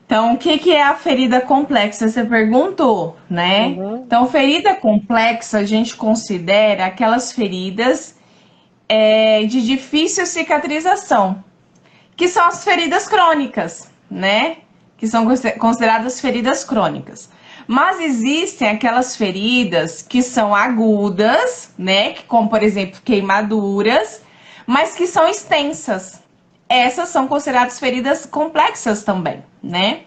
Então, o que que é a ferida complexa? Você perguntou, né? Uhum. Então, ferida complexa a gente considera aquelas feridas de difícil cicatrização, que são as feridas crônicas, né? Que são consideradas feridas crônicas. Mas existem aquelas feridas que são agudas, né? Como, por exemplo, queimaduras, mas que são extensas. Essas são consideradas feridas complexas também, né?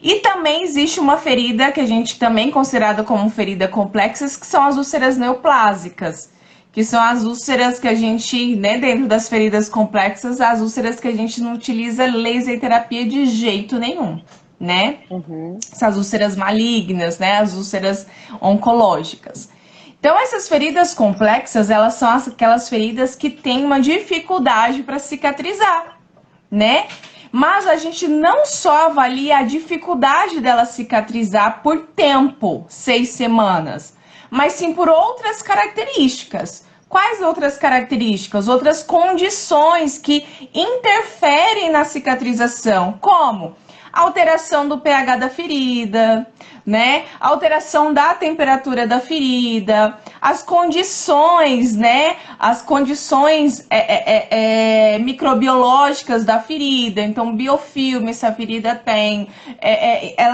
E também existe uma ferida que a gente também considerada como ferida complexa, que são as úlceras neoplásicas, que são as úlceras que a gente, né, dentro das feridas complexas, as úlceras que a gente não utiliza laser terapia de jeito nenhum, né? Uhum. Essas úlceras malignas, né, as úlceras oncológicas. Então, essas feridas complexas, elas são aquelas feridas que têm uma dificuldade para cicatrizar, né? Mas a gente não só avalia a dificuldade dela cicatrizar por tempo, 6 semanas, mas sim por outras características. Quais outras características? Outras condições que interferem na cicatrização, como alteração do pH da ferida, né? Alteração da temperatura da ferida, as condições, né? As condições microbiológicas da ferida. Então, biofilme, se a ferida tem,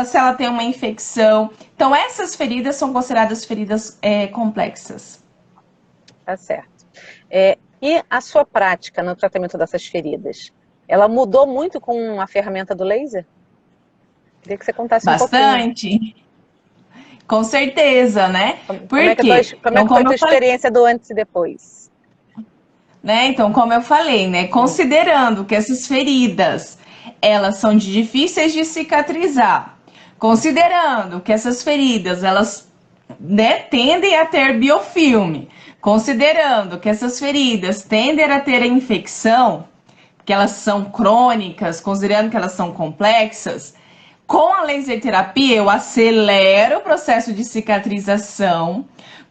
se ela tem uma infecção. Então, essas feridas são consideradas feridas complexas. Tá certo. E a sua prática no tratamento dessas feridas? Ela mudou muito com a ferramenta do laser? Queria que você contasse um pouquinho. Bastante, com certeza, né? Como é Por que, quê? como é Então, que foi a como tua eu falei, experiência do antes e depois? né? Então, como eu falei, né? Hum. Considerando que essas feridas elas são difíceis de cicatrizar, considerando que essas feridas elas, né, tendem a ter biofilme, considerando que essas feridas tendem a ter infecção, que elas são crônicas, considerando que elas são complexas, com a laser terapia eu acelero o processo de cicatrização.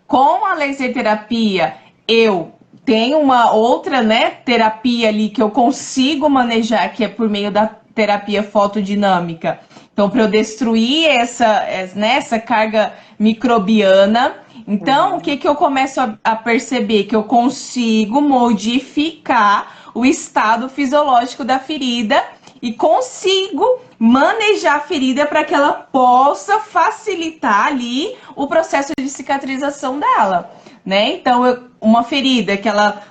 Com a laser terapia eu tenho uma outra, né, terapia ali que eu consigo manejar, que é por meio da terapia fotodinâmica. Então, para eu destruir essa carga microbiana, então o Uhum. que, que eu começo a perceber? Que eu consigo modificar o estado fisiológico da ferida e consigo manejar a ferida para que ela possa facilitar ali o processo de cicatrização dela, né? Então, uma ferida que ela,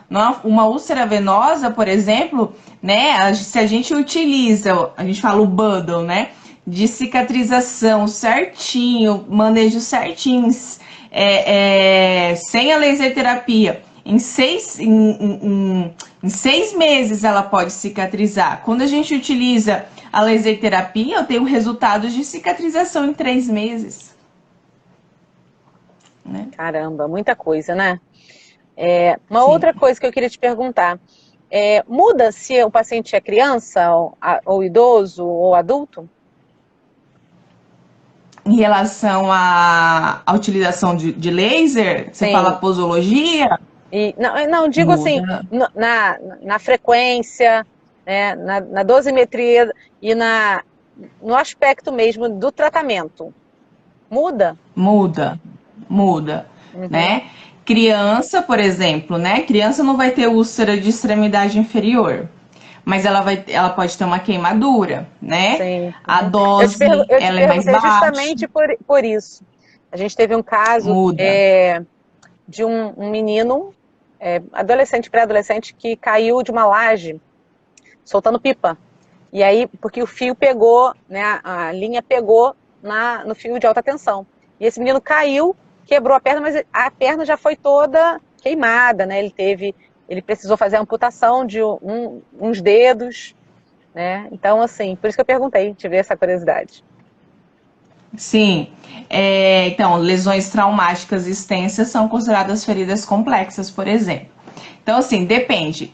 uma úlcera venosa, por exemplo, né? Se a gente utiliza, a gente fala o bundle, né? De cicatrização certinho, manejo certinho, sem a laser terapia, em 6 meses ela pode cicatrizar. Quando a gente utiliza a laser terapia, eu tenho resultados de cicatrização em 3 meses, né? Caramba, muita coisa, né? Uma Sim. outra coisa que eu queria te perguntar. Muda se o paciente é criança, ou idoso, ou adulto? Em relação à utilização de laser, você fala Sim. posologia, Não, digo assim, muda. na frequência, né, na dosimetria e no aspecto mesmo do tratamento. Muda? Muda, muda, Uhum. né? Criança, por exemplo, né? Criança não vai ter úlcera de extremidade inferior, mas ela pode ter uma queimadura, né? Sim. A Uhum. dose, Eu te ela é mais perguntei baixa, justamente por isso. A gente teve um caso muda. de um menino, adolescente, pré-adolescente, que caiu de uma laje soltando pipa. E aí, porque o fio pegou, né, a linha pegou no fio de alta tensão. E esse menino caiu, quebrou a perna, mas a perna já foi toda queimada, né? Ele precisou fazer a amputação de uns dedos, né? Então, assim, por isso que eu perguntei, tive essa curiosidade. Sim. Então, lesões traumáticas extensas são consideradas feridas complexas, por exemplo. Então, assim, depende.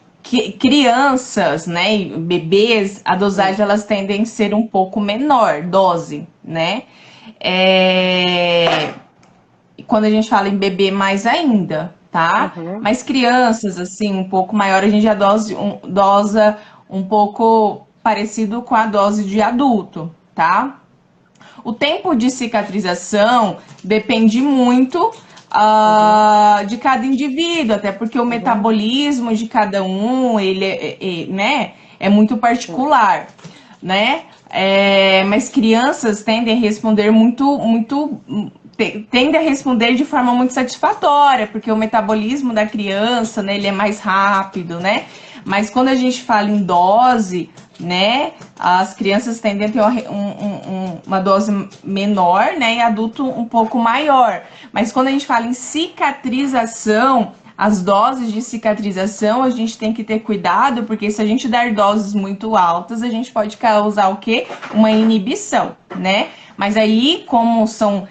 Crianças, né, e bebês, a Hum. dosagem elas tendem a ser um pouco menor, dose, né? É, Quando a gente fala em bebê, mais ainda, tá? Uhum. Mas crianças, assim, um pouco maior, a gente dosa um pouco parecido com a dose de adulto, tá? O tempo de cicatrização depende muito de cada indivíduo, até porque o metabolismo de cada um, né, é muito particular, né? Mas crianças tendem a responder tendem a responder de forma muito satisfatória, porque o metabolismo da criança, né, ele é mais rápido, né? Mas quando a gente fala em dose, né, as crianças tendem a ter uma dose menor, né, e adulto um pouco maior. Mas quando a gente fala em cicatrização, as doses de cicatrização, a gente tem que ter cuidado, porque se a gente dar doses muito altas, a gente pode causar o quê? Uma inibição, né? Mas aí, como são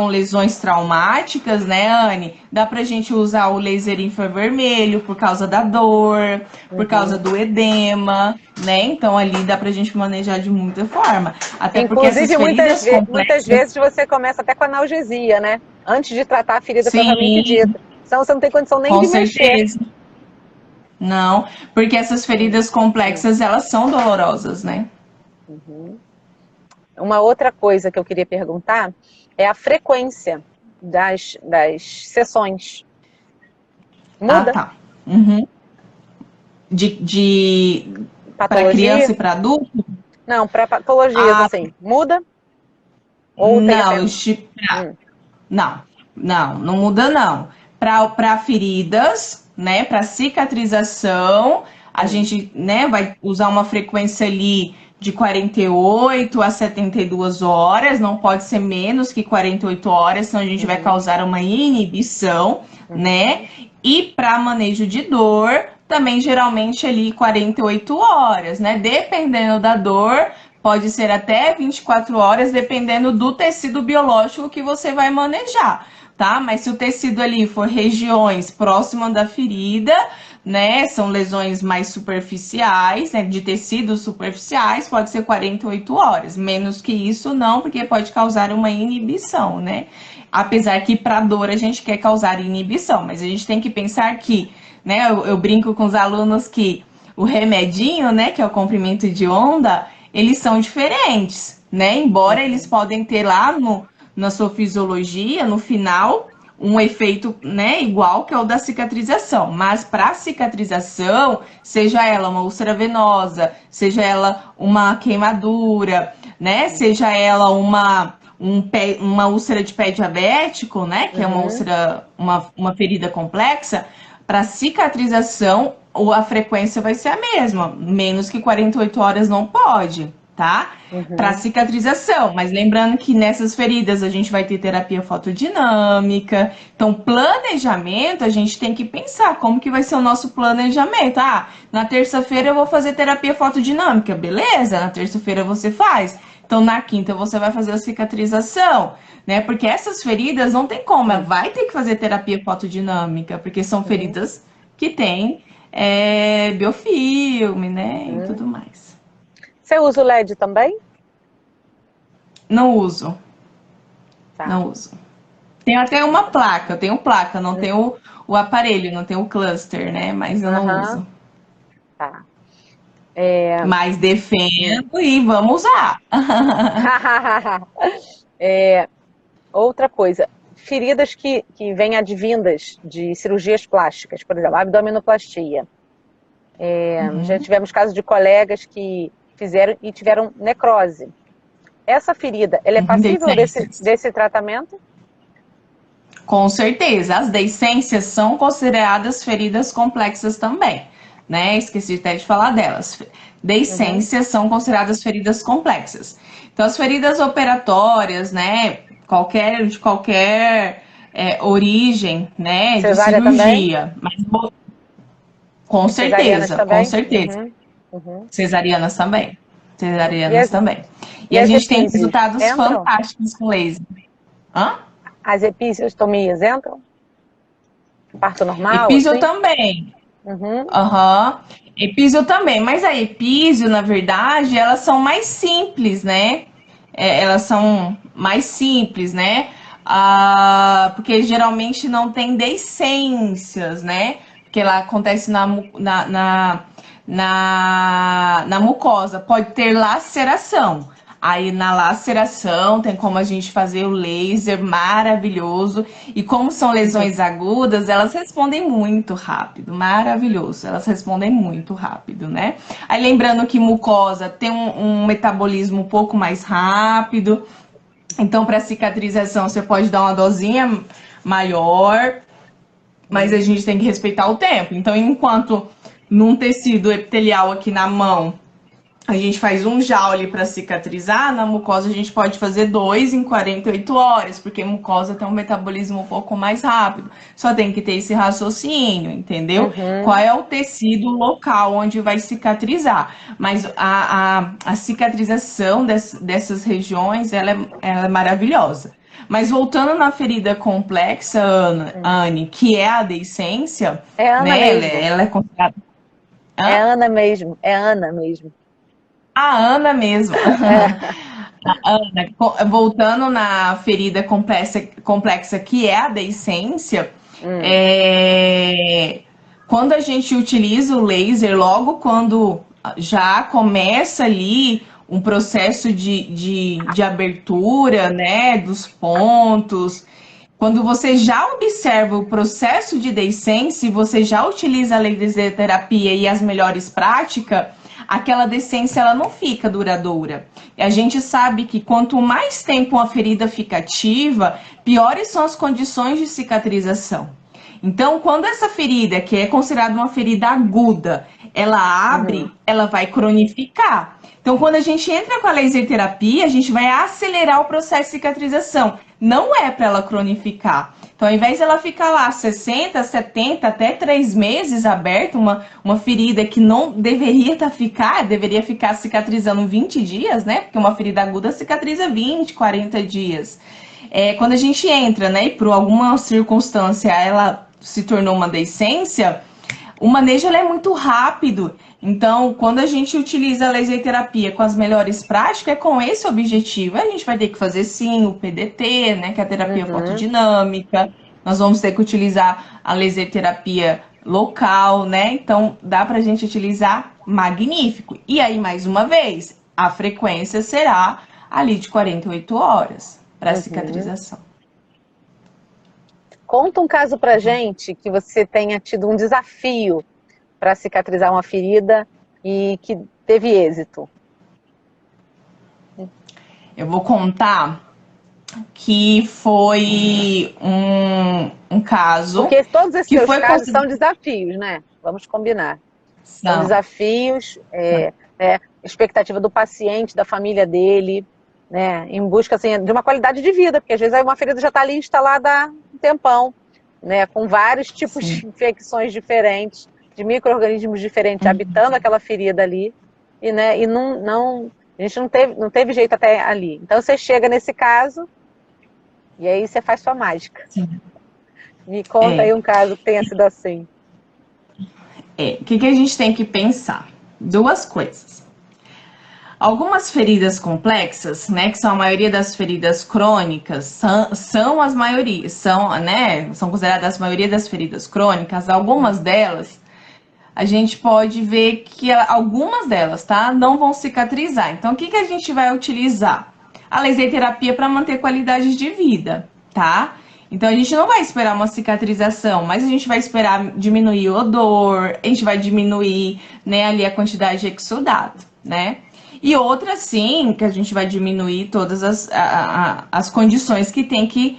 lesões traumáticas, né, Anne? Dá pra gente usar o laser infravermelho por causa da dor, por causa do edema, né? Então ali dá pra gente manejar de muita forma. Até inclusive, muitas vezes você começa até com analgesia, né? Antes de tratar a ferida propriamente dita. Então você não tem condição nem de mexer. Não, porque essas feridas complexas, elas são dolorosas, né? Uma outra coisa que eu queria perguntar é a frequência das sessões. Muda? Ah, tá. Para criança e para adulto? Não, para patologias, assim. Muda? Ou não muda, não. Para feridas, né, para cicatrização, a gente, né, vai usar uma frequência ali de 48 a 72 horas, não pode ser menos que 48 horas, senão a gente vai causar uma inibição, né? E para manejo de dor, também geralmente ali 48 horas, né? Dependendo da dor, pode ser até 24 horas, dependendo do tecido biológico que você vai manejar, tá? Mas se o tecido ali for regiões próximas da ferida, né, são lesões mais superficiais, né, de tecidos superficiais, pode ser 48 horas. Menos que isso, não, porque pode causar uma inibição, né? Apesar que para dor a gente quer causar inibição, mas a gente tem que pensar que, né, eu brinco com os alunos que o remedinho, né, que é o comprimento de onda, eles são diferentes, né? Embora eles podem ter lá na sua fisiologia, no final, um efeito, né, igual que é o da cicatrização. Mas para cicatrização, seja ela uma úlcera venosa, seja ela uma queimadura, né, seja ela uma úlcera de pé diabético, né, que é uma úlcera, uma ferida complexa, para cicatrização, a frequência vai ser a mesma, menos que 48 horas não pode, tá? Para cicatrização, mas lembrando que nessas feridas a gente vai ter terapia fotodinâmica, então planejamento, a gente tem que pensar como que vai ser o nosso planejamento. Ah, na terça-feira eu vou fazer terapia fotodinâmica, beleza? Na terça-feira você faz. Então na quinta você vai fazer a cicatrização, né? Porque essas feridas não tem como, vai ter que fazer terapia fotodinâmica, porque são feridas que têm biofilme, né? E tudo mais. Você usa o LED também? Não uso. Tá. Não uso. Tenho até uma placa, eu tenho placa, não tenho o aparelho, não tenho o cluster, né? Mas eu não uso. Tá. Mas defendo e vamos usar. Outra coisa, feridas que vêm advindas de cirurgias plásticas, por exemplo, abdominoplastia. Já tivemos casos de colegas que fizeram e tiveram necrose. Essa ferida, ela é passível desse tratamento? Com certeza. As deiscências são consideradas feridas complexas também, né? Esqueci até de falar delas. Deiscências são consideradas feridas complexas. Então, as feridas operatórias, né? De qualquer origem, né? Cesárea de cirurgia. Mas, com certeza, com certeza. Cesarianas também. Cesarianas também. E a gente tem resultados fantásticos com laser. Hã? As episiotomias entram? Parto normal? Episio também. Episio também. Mas a episio, na verdade, elas são mais simples, né? Elas são mais simples, né? Porque geralmente não tem deiscências, né? Porque ela acontece na mucosa. Pode ter laceração. Aí na laceração tem como a gente fazer o laser maravilhoso. E como são lesões agudas, elas respondem muito rápido, maravilhoso. Elas respondem muito rápido, né? Aí lembrando que mucosa tem um metabolismo um pouco mais rápido. Então, para cicatrização, você pode dar uma dosinha maior, mas a gente tem que respeitar o tempo. Então, enquanto num tecido epitelial aqui na mão, a gente faz 1 joule para cicatrizar, na mucosa a gente pode fazer 2 em 48 horas, porque a mucosa tem um metabolismo um pouco mais rápido. Só tem que ter esse raciocínio, entendeu? Qual é o tecido local onde vai cicatrizar. Mas a cicatrização dessas regiões, ela é maravilhosa. Mas voltando na ferida complexa, Anne, que é a deiscência, É Ana né? mesmo. Ela é considerada... É Ana mesmo. É Ana mesmo. A Ana mesmo. A Ana, voltando na ferida complexa que é a deiscência, quando a gente utiliza o laser, logo quando já começa ali um processo de abertura, né, dos pontos, quando você já observa o processo de deiscência, você já utiliza a laser terapia e as melhores práticas, aquela decência ela não fica duradoura. E a gente sabe que quanto mais tempo uma ferida fica ativa, piores são as condições de cicatrização. Então, quando essa ferida, que é considerada uma ferida aguda, ela abre, ela vai cronificar. Então, quando a gente entra com a laser terapia, a gente vai acelerar o processo de cicatrização. Não é para ela cronificar. Então, ao invés de ela ficar lá 60, 70, até 3 meses aberta, uma ferida que não deveria deveria ficar cicatrizando 20 dias, né? Porque uma ferida aguda cicatriza 20, 40 dias. Quando a gente entra, né, e por alguma circunstância ela se tornou uma deiscência, o manejo é muito rápido. Então, quando a gente utiliza a laser terapia com as melhores práticas, é com esse objetivo. A gente vai ter que fazer sim o PDT, né, que é a terapia fotodinâmica. Nós vamos ter que utilizar a laser terapia local, né? Então, dá pra gente utilizar magnífico. E aí, mais uma vez, a frequência será ali de 48 horas para cicatrização. Conta um caso pra gente que você tenha tido um desafio para cicatrizar uma ferida e que teve êxito. Eu vou contar que foi um caso... Porque todos esses seus casos são desafios, né? Vamos combinar. São desafios, expectativa do paciente, da família dele, né? Em busca assim, de uma qualidade de vida, porque às vezes uma ferida já está ali instalada há um tempão, né? Com vários tipos de infecções diferentes, de micro-organismos diferentes habitando aquela ferida ali, e a gente não teve jeito até ali. Então você chega nesse caso e aí você faz sua mágica. Sim. Me conta aí um caso que tenha sido assim. O que a gente tem que pensar? 2 coisas. Algumas feridas complexas, né, que são a maioria das feridas crônicas, são as maiorias, são consideradas a maioria das feridas crônicas. Algumas delas, a gente pode ver que algumas delas, tá, não vão cicatrizar. Então, o que a gente vai utilizar? A laser terapia para manter qualidade de vida, tá? Então, a gente não vai esperar uma cicatrização, mas a gente vai esperar diminuir o odor, a gente vai diminuir, né, ali a quantidade de exudato, né? E outra, sim, que a gente vai diminuir todas as condições que tem que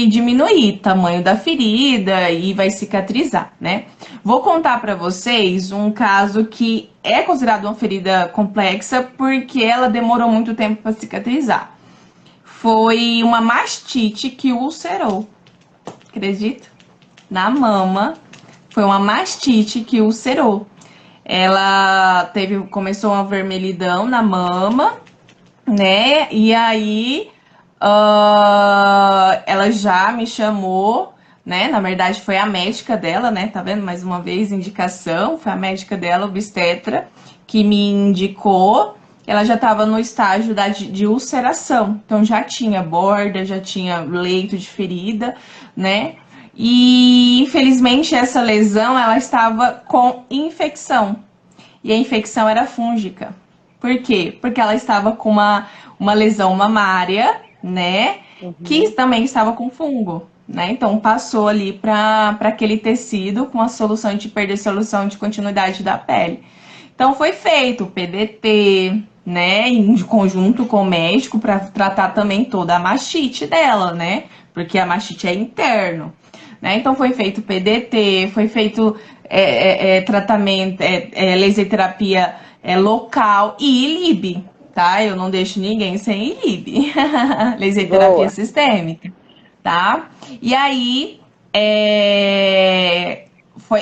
diminuir, tamanho da ferida e vai cicatrizar, né? Vou contar para vocês um caso que é considerado uma ferida complexa porque ela demorou muito tempo para cicatrizar. Foi uma mastite que ulcerou. Acredita? Na mama. Foi uma mastite que ulcerou. Ela começou uma vermelhidão na mama, né? E aí ela já me chamou, né? Na verdade foi a médica dela, né? Tá vendo? Mais uma vez, indicação. Foi a médica dela, obstetra, que me indicou. Ela já estava no estágio de ulceração. Então já tinha borda, já tinha leito de ferida, né? E infelizmente essa lesão ela estava com infecção. E a infecção era fúngica. Por quê? Porque ela estava com uma lesão mamária, né? Que também estava com fungo, né? Então passou ali para aquele tecido com a solução de perder solução de continuidade da pele. Então foi feito o PDT, né, em conjunto com o médico para tratar também toda a mastite dela, né? Porque a mastite é interno, né? Então foi feito PDT, foi feito tratamento, laser terapia local e ILIB, tá? Eu não deixo ninguém sem ILIB, laser terapia Boa. sistêmica, tá? E aí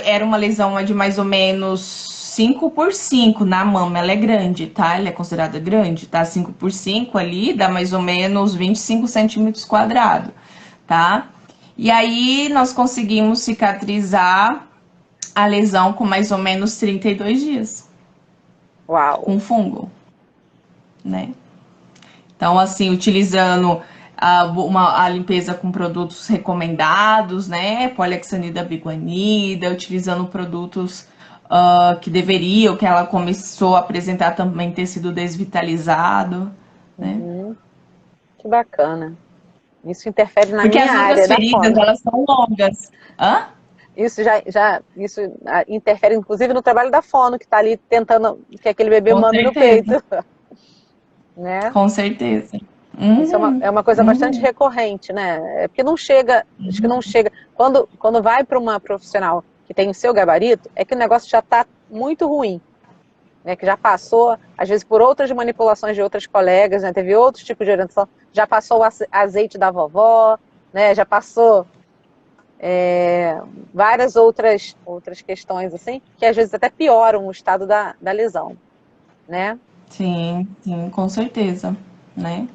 era uma lesão de mais ou menos 5 por 5 na mama, ela é grande, tá? Ela é considerada grande, tá? 5 por 5 ali dá mais ou menos 25 centímetros quadrados, tá? E aí nós conseguimos cicatrizar a lesão com mais ou menos 32 dias. Uau. Com fungo, né? Então, assim, utilizando a limpeza com produtos recomendados, né? Polioxanida biguanida, utilizando produtos que deveriam, que ela começou a apresentar também ter sido desvitalizado, né? Que bacana. Isso interfere na Porque minha as área nossas da feridas, fono. elas são longas. Hã? Isso isso interfere, inclusive, no trabalho da fono, que está ali tentando que aquele bebê Com mame no peito. certeza. Né? Com certeza. Isso é uma coisa bastante recorrente, né? É porque não chega, acho que não chega. Quando vai para uma profissional que tem o seu gabarito, é que o negócio já está muito ruim. Né, que já passou, às vezes, por outras manipulações de outras colegas, né, teve outros tipos de orientação, já passou o azeite da vovó, né, já passou várias outras questões, assim, que às vezes até pioram o estado da lesão, né? Sim, sim, com certeza, né?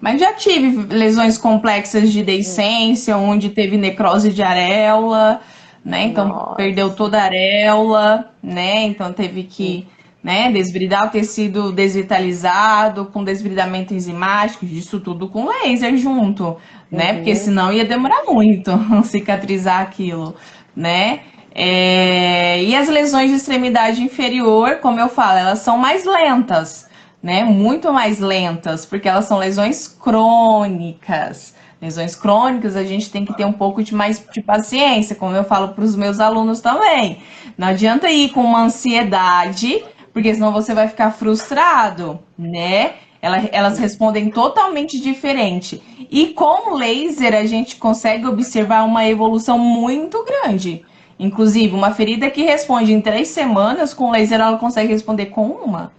Mas já tive lesões complexas de deiscência, onde teve necrose de areola, né? Então perdeu Nossa. toda a areola, né? Então teve que, né, desbridar o tecido desvitalizado, com desbridamento enzimático, isso tudo com laser junto, né? Porque senão ia demorar muito cicatrizar aquilo, né? E as lesões de extremidade inferior, como eu falo, elas são mais lentas, né? Muito mais lentas, porque elas são lesões crônicas. Lesões crônicas, a gente tem que ter um pouco de mais de paciência, como eu falo para os meus alunos também. Não adianta ir com uma ansiedade, porque senão você vai ficar frustrado, né? Elas respondem totalmente diferente. E com o laser, a gente consegue observar uma evolução muito grande. Inclusive, uma ferida que responde em 3 semanas, com laser ela consegue responder com uma,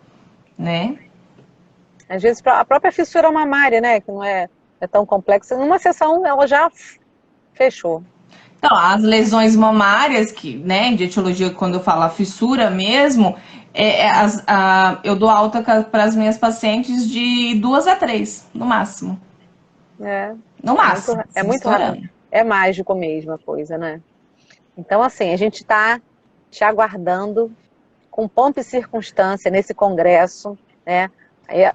né? Às vezes a própria fissura mamária, né, que não é tão complexa, numa sessão ela já fechou. Então, as lesões mamárias, que, né, de etiologia, quando eu falo a fissura mesmo, eu dou alta para as minhas pacientes de 2 a 3, no máximo. No máximo, É assim, muito rápido. estourando. É mágico mesmo a coisa, né? Então, assim, a gente está te aguardando com pompa e circunstância nesse congresso, né?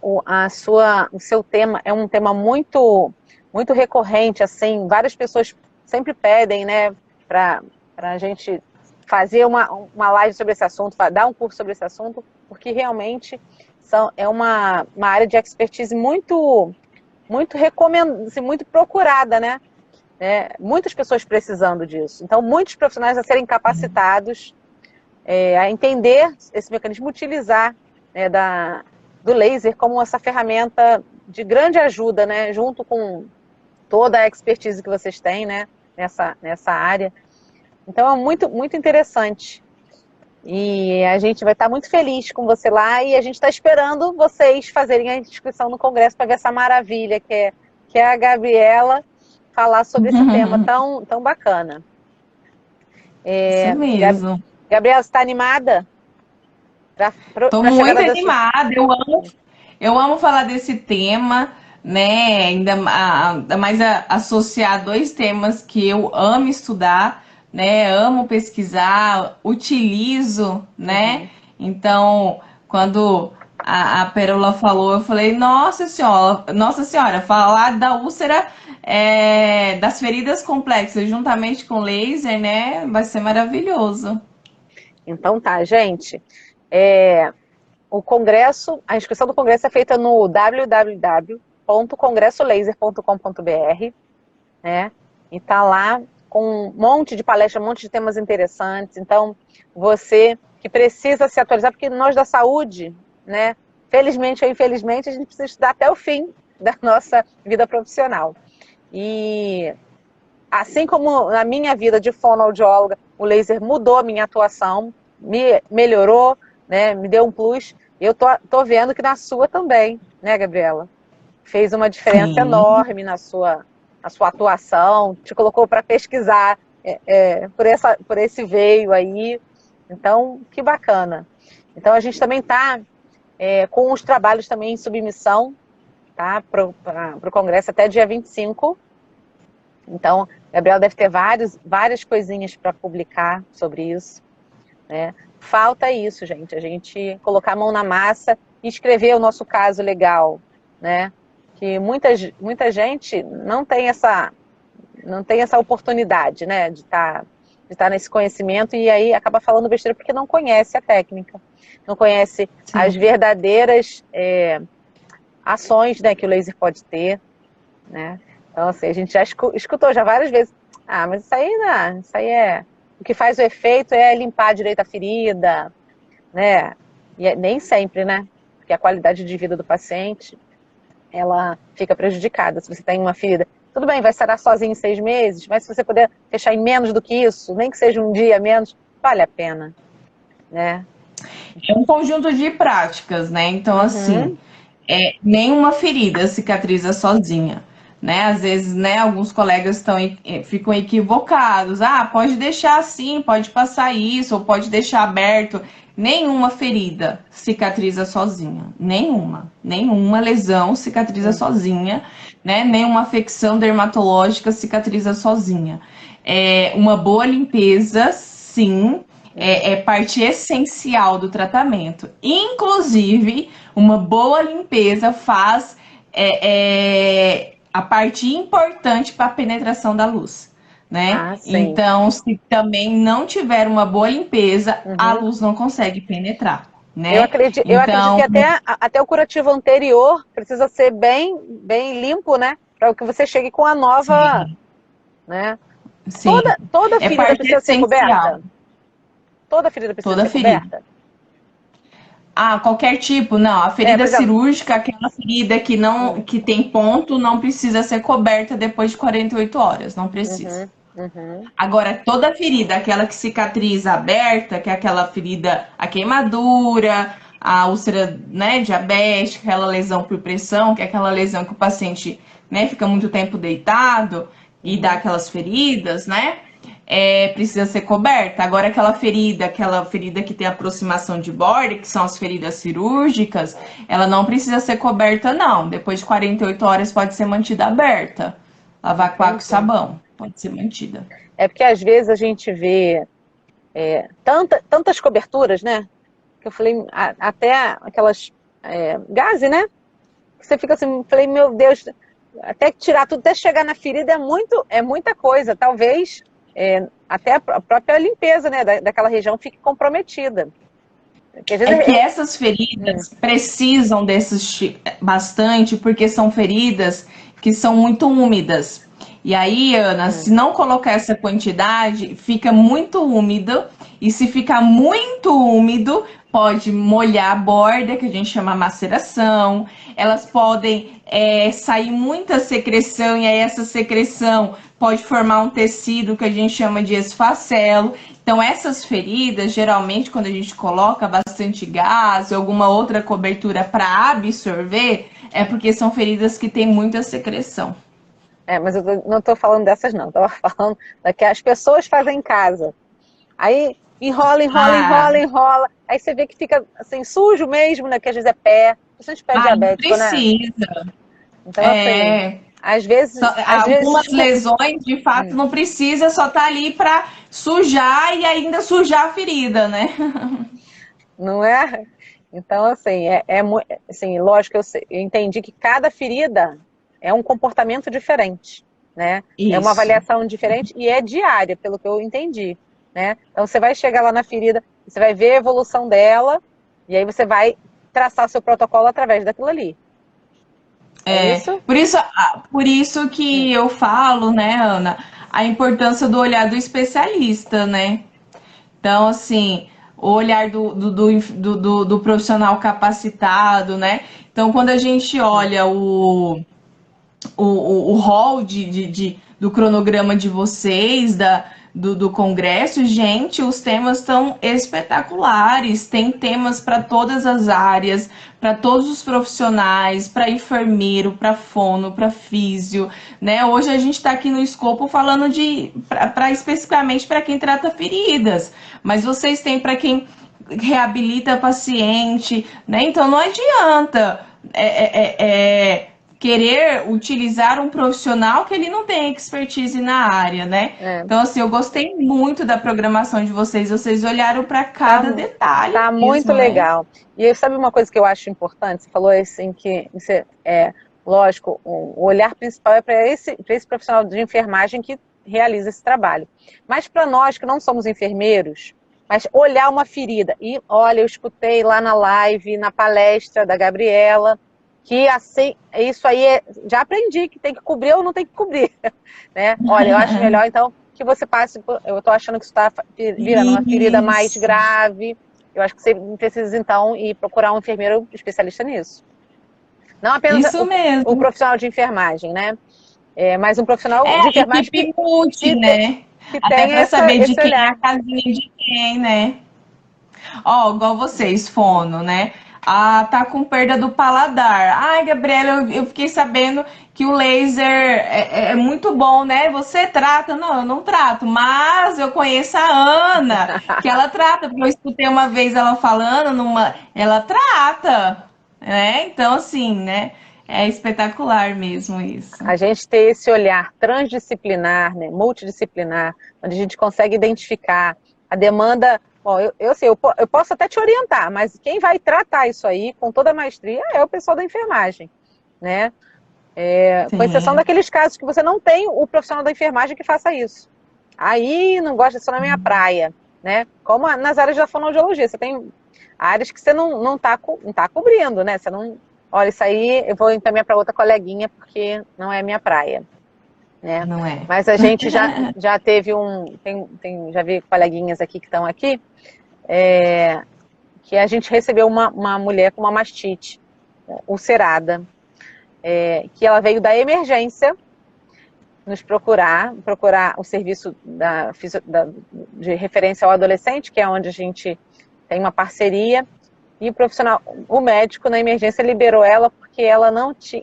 O seu tema é um tema muito, muito recorrente, assim, várias pessoas sempre pedem, né, para a gente fazer uma live sobre esse assunto, dar um curso sobre esse assunto, porque realmente é uma área de expertise muito, muito recomendada, assim, muito procurada, né? Muitas pessoas precisando disso. Então, muitos profissionais a serem capacitados a entender esse mecanismo, utilizar, né, do laser como essa ferramenta de grande ajuda, né, junto com toda a expertise que vocês têm, né, nessa área. Então, é muito, muito interessante. E a gente vai estar muito feliz com você lá e a gente está esperando vocês fazerem a inscrição no congresso para ver essa maravilha que é a Gabriela falar sobre esse tema tão, tão bacana. Isso mesmo. Gabriela, você está animada? Estou muito animada, eu amo falar desse tema, né? Ainda mais associar 2 temas que eu amo estudar, né? Amo pesquisar, utilizo, né? Então, quando a Pérola falou, eu falei, nossa senhora, falar da úlcera, das feridas complexas juntamente com laser, né? Vai ser maravilhoso. Então tá, gente. o congresso, a inscrição do congresso é feita no www.congresslaser.com.br, né? E tá lá com um monte de palestras, um monte de temas interessantes. Então, você que precisa se atualizar, porque nós da saúde, né? Felizmente ou infelizmente, a gente precisa estudar até o fim da nossa vida profissional. E assim como na minha vida de fonoaudióloga, o laser mudou a minha atuação, me melhorou, né? Me deu um plus. Eu tô vendo que na sua também, né, Gabriela? Fez uma diferença enorme na sua atuação, te colocou para pesquisar por esse veio aí. Então, que bacana. Então, a gente também está com os trabalhos também em submissão, tá, para o Congresso até dia 25. Então, Gabriela deve ter várias coisinhas para publicar sobre isso, né? Falta isso, gente, a gente colocar a mão na massa e escrever o nosso caso legal, né? Que muita gente não tem essa oportunidade, né, de estar nesse conhecimento e aí acaba falando besteira porque não conhece a técnica, não conhece as verdadeiras ações, né, que o laser pode ter, né? Então, assim, a gente já escutou já várias vezes, mas isso aí não, isso aí o que faz o efeito é limpar direito a ferida, né? E nem sempre, né? Porque a qualidade de vida do paciente, ela fica prejudicada. Se você tem uma ferida, tudo bem, vai sarar sozinho em 6 meses, mas se você puder fechar em menos do que isso, nem que seja um dia menos, vale a pena, né? É um conjunto de práticas, né? Então, assim, nenhuma ferida cicatriza sozinha, né? Às vezes, né, alguns colegas ficam equivocados. Pode deixar assim, pode passar isso, ou pode deixar aberto. Nenhuma ferida cicatriza sozinha. Nenhuma lesão cicatriza sozinha, né? Nenhuma afecção dermatológica cicatriza sozinha. Uma boa limpeza, sim, é parte essencial do tratamento. Inclusive, uma boa limpeza faz a parte importante para a penetração da luz, né? Então, se também não tiver uma boa limpeza, a luz não consegue penetrar, né? Eu acredito que até o curativo anterior precisa ser bem limpo, né? Para que você chegue com a nova, né? Sim. Toda ferida precisa ser coberta? Toda ferida precisa ser coberta? Qualquer tipo, não. A ferida cirúrgica, aquela ferida que tem ponto, não precisa ser coberta depois de 48 horas, não precisa. Agora, toda ferida, aquela que cicatriza aberta, que é aquela ferida, a queimadura, a úlcera, né, diabética, aquela lesão por pressão, que é aquela lesão que o paciente, né, fica muito tempo deitado e dá aquelas feridas, né? Precisa ser coberta. Agora, aquela ferida que tem aproximação de borda, que são as feridas cirúrgicas, ela não precisa ser coberta, não. Depois de 48 horas pode ser mantida aberta. Lavar com água e sabão, pode ser mantida. É porque às vezes a gente vê tantas coberturas, né? Que eu falei, até aquelas gaze, né? Que você fica assim, falei, meu Deus, até tirar tudo, até chegar na ferida é muita coisa. Talvez até a própria limpeza, né, daquela região fique comprometida. Essas feridas precisam bastante, porque são feridas que são muito úmidas. E aí, Ana, se não colocar essa quantidade, fica muito úmido. E se ficar muito úmido, pode molhar a borda, que a gente chama maceração. Elas podem sair muita secreção, e aí essa secreção pode formar um tecido que a gente chama de esfacelo. Então, essas feridas, geralmente, quando a gente coloca bastante gás ou alguma outra cobertura para absorver, é porque são feridas que têm muita secreção. Mas eu não estou falando dessas, não. Estou falando da que as pessoas fazem em casa. Aí enrola. Aí você vê que fica assim, sujo mesmo, né? Que às vezes é pé. Principalmente pé diabético, né? Precisa. Então, assim, às vezes... Algumas lesões, de fato, não precisa, só tá ali para sujar e ainda sujar a ferida, né? Não é? Então, assim, assim, lógico, eu entendi que cada ferida é um comportamento diferente, né? Isso. É uma avaliação diferente e é diária, pelo que eu entendi, né? Então, você vai chegar lá na ferida, você vai ver a evolução dela, e aí você vai traçar seu protocolo através daquilo ali. É isso? Por isso que eu falo, né, Ana, a importância do olhar do especialista, né? Então, assim, o olhar do profissional capacitado, né? Então, quando a gente olha o rol do cronograma de vocês, do congresso, gente, os temas estão espetaculares. Tem temas para todas as áreas, para todos os profissionais, para enfermeiro, para fono, para físio, né? Hoje a gente está aqui no escopo falando para especificamente para quem trata feridas, mas vocês têm para quem reabilita paciente, né? Então não adianta querer utilizar um profissional que ele não tem expertise na área, né? Então, assim, eu gostei muito da programação de vocês. Vocês olharam para cada detalhe. Tá mesmo, muito né? legal. E aí, sabe uma coisa que eu acho importante? Você falou assim que lógico, o olhar principal é para esse profissional de enfermagem que realiza esse trabalho. Mas para nós que não somos enfermeiros, mas olhar uma ferida. E olha, eu escutei lá na live, na palestra da Gabriela, que assim, isso aí já aprendi que tem que cobrir ou não tem que cobrir, né? Olha, eu acho melhor então que você passe por, eu estou achando que isso está virando uma ferida mais grave. Eu acho que você precisa então ir procurar um enfermeiro especialista nisso. Não apenas o profissional de enfermagem, né? Mas um profissional de enfermagem que multi, né? Que até para saber de quem olhar. é a casinha de quem, né? Ó, igual vocês, fono, né? Ah, tá com perda do paladar. Ai, Gabriela, eu fiquei sabendo que o laser é muito bom, né? Você trata? Não, eu não trato, mas eu conheço a Ana, que ela trata, porque eu escutei uma vez ela falando ela trata, né? Então, assim, né? É espetacular mesmo isso. A gente ter esse olhar transdisciplinar, né, multidisciplinar, onde a gente consegue identificar a demanda. Bom, eu posso até te orientar, mas quem vai tratar isso aí com toda a maestria é o pessoal da enfermagem, né? Com exceção daqueles casos que você não tem o profissional da enfermagem que faça isso. Aí não gosta disso na minha praia, né? Como nas áreas da fonoaudiologia, você tem áreas que você não tá cobrindo, né? Você não, olha, isso aí eu vou encaminhar para outra coleguinha porque não é minha praia, né? Não é. Mas a gente já teve já vi coleguinhas aqui que estão aqui, que a gente recebeu uma mulher com uma mastite ulcerada, que ela veio da emergência nos procurar o serviço de referência ao adolescente, que é onde a gente tem uma parceria, e o médico na emergência liberou ela porque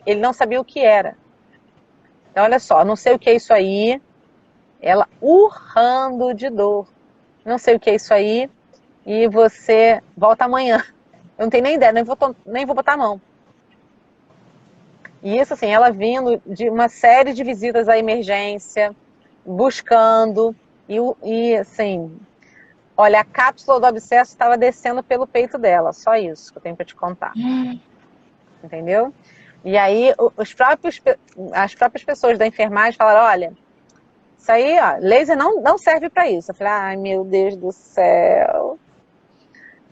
ele não sabia o que era. Então, olha só, não sei o que é isso aí, ela urrando de dor, não sei o que é isso aí, e você volta amanhã. Eu não tenho nem ideia, nem vou botar a mão. E isso, assim, ela vindo de uma série de visitas à emergência, buscando, e assim, olha, a cápsula do abscesso estava descendo pelo peito dela, só isso que eu tenho para te contar. Entendeu? E aí, as próprias pessoas da enfermagem falaram, olha, isso aí, ó, laser não serve para isso. Eu falei, ai, meu Deus do céu.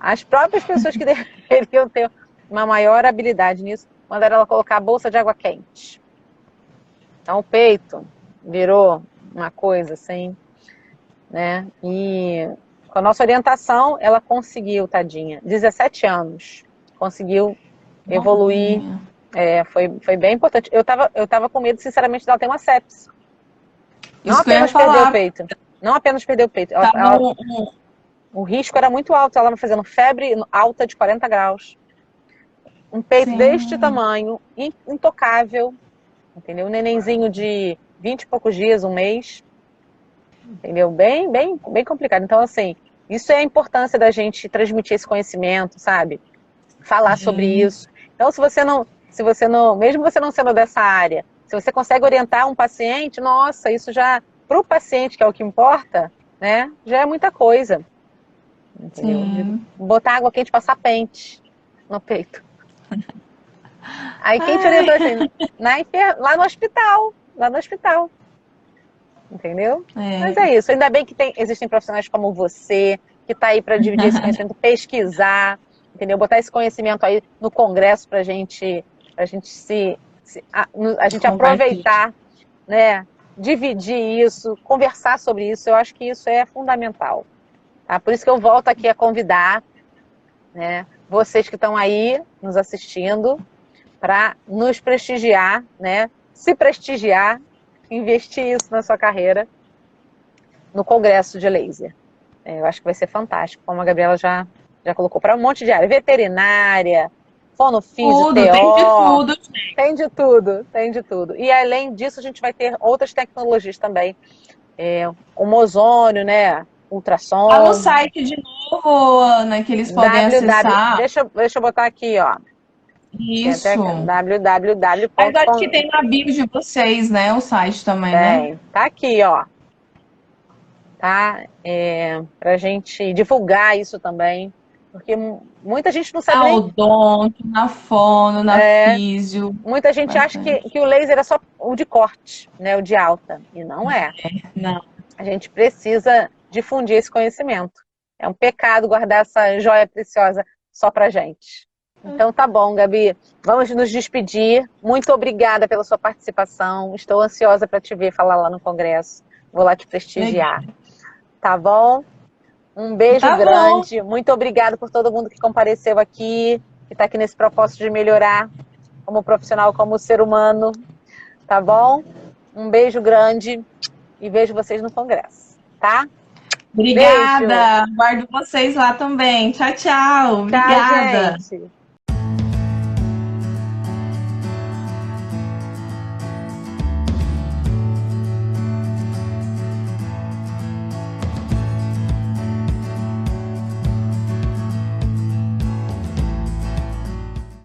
As próprias pessoas que deveriam ter uma maior habilidade nisso, mandaram ela colocar a bolsa de água quente. Então o peito virou uma coisa assim, né? E com a nossa orientação, ela conseguiu, tadinha, 17 anos, conseguiu evoluir. Foi bem importante. Eu tava com medo, sinceramente, dela ter uma sepsis. Não apenas perder o peito. Não apenas perder o peito. O risco era muito alto. Ela estava fazendo febre alta de 40 graus. Um peito deste tamanho, intocável, entendeu? Um nenenzinho de 20 e poucos dias, um mês, entendeu? Bem complicado. Então, assim, isso é a importância da gente transmitir esse conhecimento, sabe? Falar sobre isso. Então, se você não, mesmo você não sendo dessa área, se você consegue orientar um paciente, nossa, isso já, para o paciente, que é o que importa, né, já é muita coisa, entendeu? Botar água quente, passar pente no peito. Aí quem te orientou assim, lá no hospital, entendeu? Mas é isso, ainda bem que existem profissionais como você, que está aí para dividir esse conhecimento, pesquisar, entendeu? Botar esse conhecimento aí no congresso para a gente a gente aproveitar, né? Dividir isso, conversar sobre isso, eu acho que isso é fundamental. Tá? Por isso que eu volto aqui a convidar, né, vocês que estão aí nos assistindo para nos prestigiar, né, se prestigiar, investir isso na sua carreira no Congresso de Laser. Eu acho que vai ser fantástico, como a Gabriela já colocou, para um monte de área, veterinária, fonofísio, TO, tem de tudo, tem de tudo. E além disso, a gente vai ter outras tecnologias também, como ozônio, né, ultrassom. Fala o site de novo, Ana, que eles podem acessar. Deixa eu botar aqui, ó. Isso. www. Mas acho que tem na bio de vocês, né, o site também, né? Tá aqui, ó. Tá? Pra gente divulgar isso também. Porque muita gente não sabe na odonto, na fono, na físio. Muita gente acha que o laser é só o de corte, né, o de alta. E não é. Não. A gente precisa difundir esse conhecimento. É um pecado guardar essa joia preciosa só pra gente. Então tá bom, Gabi. Vamos nos despedir. Muito obrigada pela sua participação. Estou ansiosa para te ver falar lá no congresso. Vou lá te prestigiar. Legal. Tá bom? Um beijo grande. Muito obrigada por todo mundo que compareceu aqui, que está aqui nesse propósito de melhorar como profissional, como ser humano. Tá bom? Um beijo grande e vejo vocês no congresso, tá? Obrigada. Beijo. Guardo vocês lá também. Tchau, tchau. Obrigada. Tchau, gente.